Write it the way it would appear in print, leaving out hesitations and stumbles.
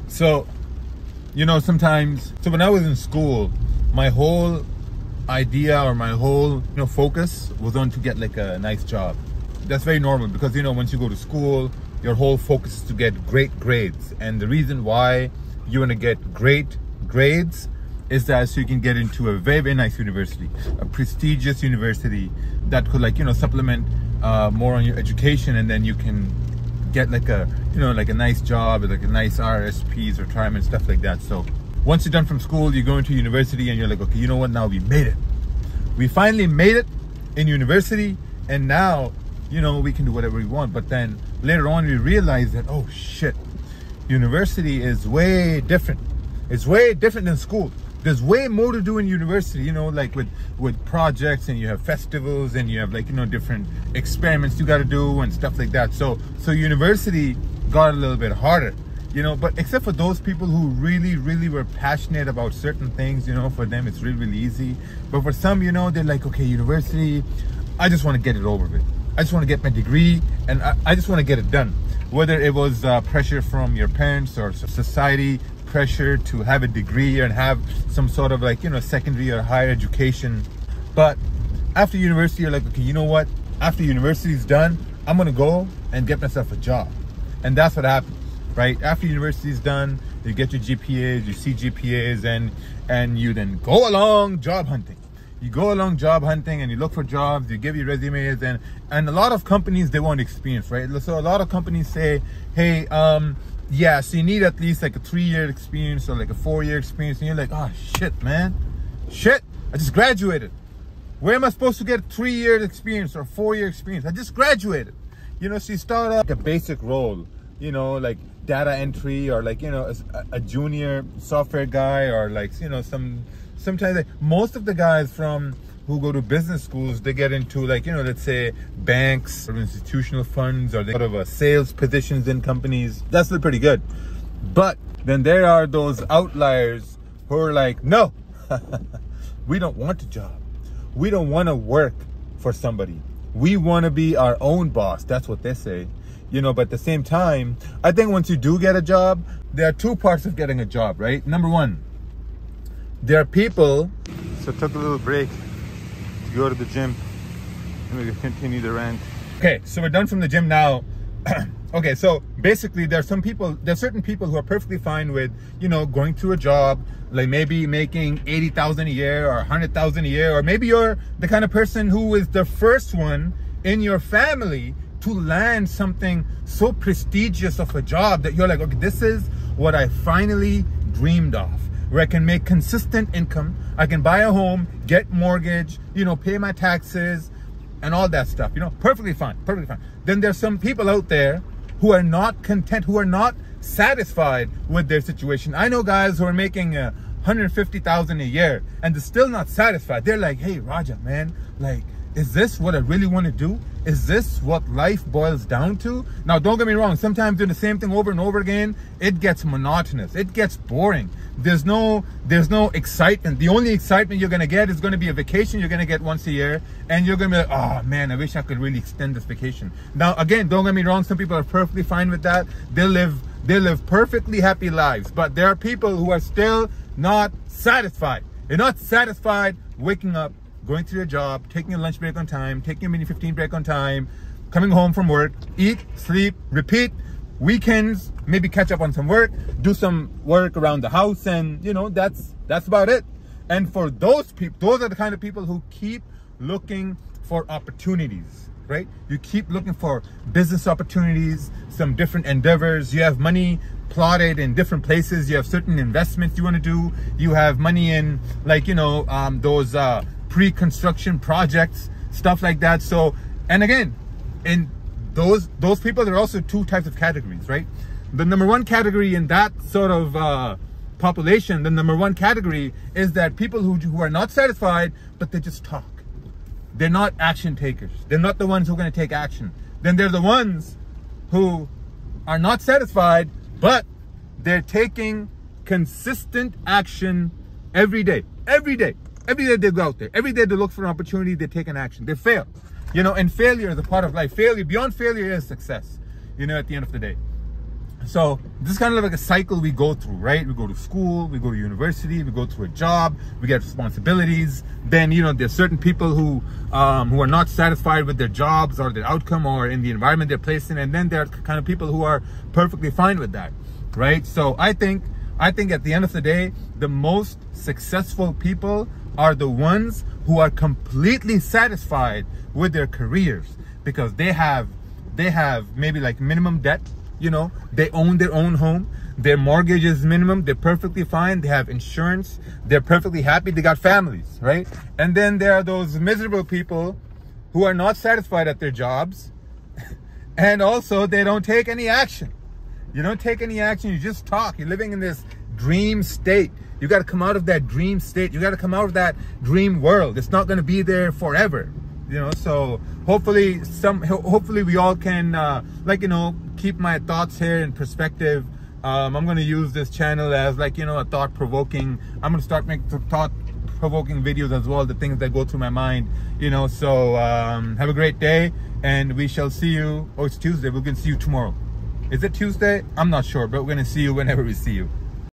So, you know, sometimes, so when I was in school, my whole idea or my whole, you know, focus was on to get like a nice job. That's very normal because, you know, once you go to school, your whole focus is to get great grades. And the reason why you want to get great grades is that so you can get into a very, very nice university, a prestigious university that could, like, you know, supplement more on your education, and then you can get like a, you know, like a nice job, like a nice RSPs, retirement, stuff like that. So once you're done from school, you go into university and you're like, okay, you know what, now we made it. We finally made it in university, and now, you know, we can do whatever we want. But then later on we realize that, oh shit, university is way different. It's way different than school. There's way more to do in university, you know, like with projects, and you have festivals, and you have, like, you know, different experiments you got to do and stuff like that. So university got a little bit harder, you know, but except for those people who really, really were passionate about certain things, you know, for them it's really, really easy. But for some, you know, they're like, okay, university, I just want to get it over with. I just want to get my degree, and I just want to get it done. Whether it was pressure from your parents or society, pressure to have a degree and have some sort of, like, you know, secondary or higher education. But after university, you're like, okay, you know what? After university is done, I'm going to go and get myself a job. And that's what happens, right? After university is done, you get your GPAs, you see GPAs, and you then go along job hunting. You go along job hunting and you look for jobs, you give your resumes, and a lot of companies, they want experience, right? So a lot of companies say, hey, yeah, so you need at least like a 3-year experience or like a 4-year experience. And you're like, oh shit, man. Shit, I just graduated. Where am I supposed to get 3-year experience or 4-year experience? I just graduated. You know, so you start out like a basic role, you know, like data entry, or like, you know, a junior software guy, or like, you know, sometimes like, most of the guys who go to business schools, they get into, like, you know, let's say banks or institutional funds, or they go to sales positions in companies. That's still pretty good. But then there are those outliers who are like, no, we don't want a job. We don't want to work for somebody. We want to be our own boss. That's what they say. You know, but at the same time, I think once you do get a job, there are two parts of getting a job, right? Number one, there are people, so took a little break to go to the gym, and we continue the rant. Okay, so we're done from the gym now. Okay, so basically there's certain people who are perfectly fine with, you know, going through a job, like maybe making 80,000 a year or 100,000 a year, or maybe you're the kind of person who is the first one in your family to land something so prestigious of a job that you're like, okay, this is what I finally dreamed of, where I can make consistent income, I can buy a home, get mortgage, you know, pay my taxes and all that stuff, you know, perfectly fine, perfectly fine. Then there's some people out there who are not content, who are not satisfied with their situation. I know guys who are making 150,000 a year and they're still not satisfied. They're like, hey, Raja, man, like, is this what I really want to do? Is this what life boils down to? Now, don't get me wrong. Sometimes doing the same thing over and over again, it gets monotonous. It gets boring. There's no excitement. The only excitement you're going to get is going to be a vacation you're going to get once a year. And you're going to be like, oh man, I wish I could really extend this vacation. Now, again, don't get me wrong. Some people are perfectly fine with that. They live perfectly happy lives. But there are people who are still not satisfied. They're not satisfied waking up, going to your job, taking a lunch break on time, taking a mini 15 break on time, coming home from work, eat, sleep, repeat, weekends, maybe catch up on some work, do some work around the house, and, you know, that's about it. And for those people, those are the kind of people who keep looking for opportunities, right? You keep looking for business opportunities, some different endeavors. You have money plotted in different places. You have certain investments you want to do. You have money in, like, you know, those pre-construction projects, stuff like that. So, and again, in those people, there are also two types of categories, right? The number one category in that sort of population, the number one category is that people who are not satisfied, but they just talk. They're not action takers. They're not the ones who are going to take action. Then they're the ones who are not satisfied, but they're taking consistent action every day. Every day they go out there. Every day they look for an opportunity, they take an action. They fail. You know, and failure is a part of life. Failure, beyond failure, is success, you know, at the end of the day. So this is kind of like a cycle we go through, right? We go to school, we go to university, we go through a job, we get responsibilities. Then, you know, there's certain people who are not satisfied with their jobs or their outcome or in the environment they're placed in. And then there are kind of people who are perfectly fine with that, right? So I think at the end of the day, the most successful people are the ones who are completely satisfied with their careers, because they have maybe like minimum debt. You know, they own their own home, their mortgage is minimum, they're perfectly fine, they have insurance, they're perfectly happy, they got families, right? And then there are those miserable people who are not satisfied at their jobs, and also they don't take any action. You don't take any action, you just talk. You're living in this dream state. You got to come out of that dream state. You got to come out of that dream world. It's not going to be there forever. You know, so hopefully we all can like, you know, keep my thoughts here in perspective. I'm going to use this channel as like, you know, a thought-provoking. I'm going to start making thought-provoking videos as well, the things that go through my mind, you know. So have a great day, and we shall see you. Oh, it's Tuesday. We're going to see you tomorrow. Is it Tuesday? I'm not sure, but we're going to see you whenever we see you.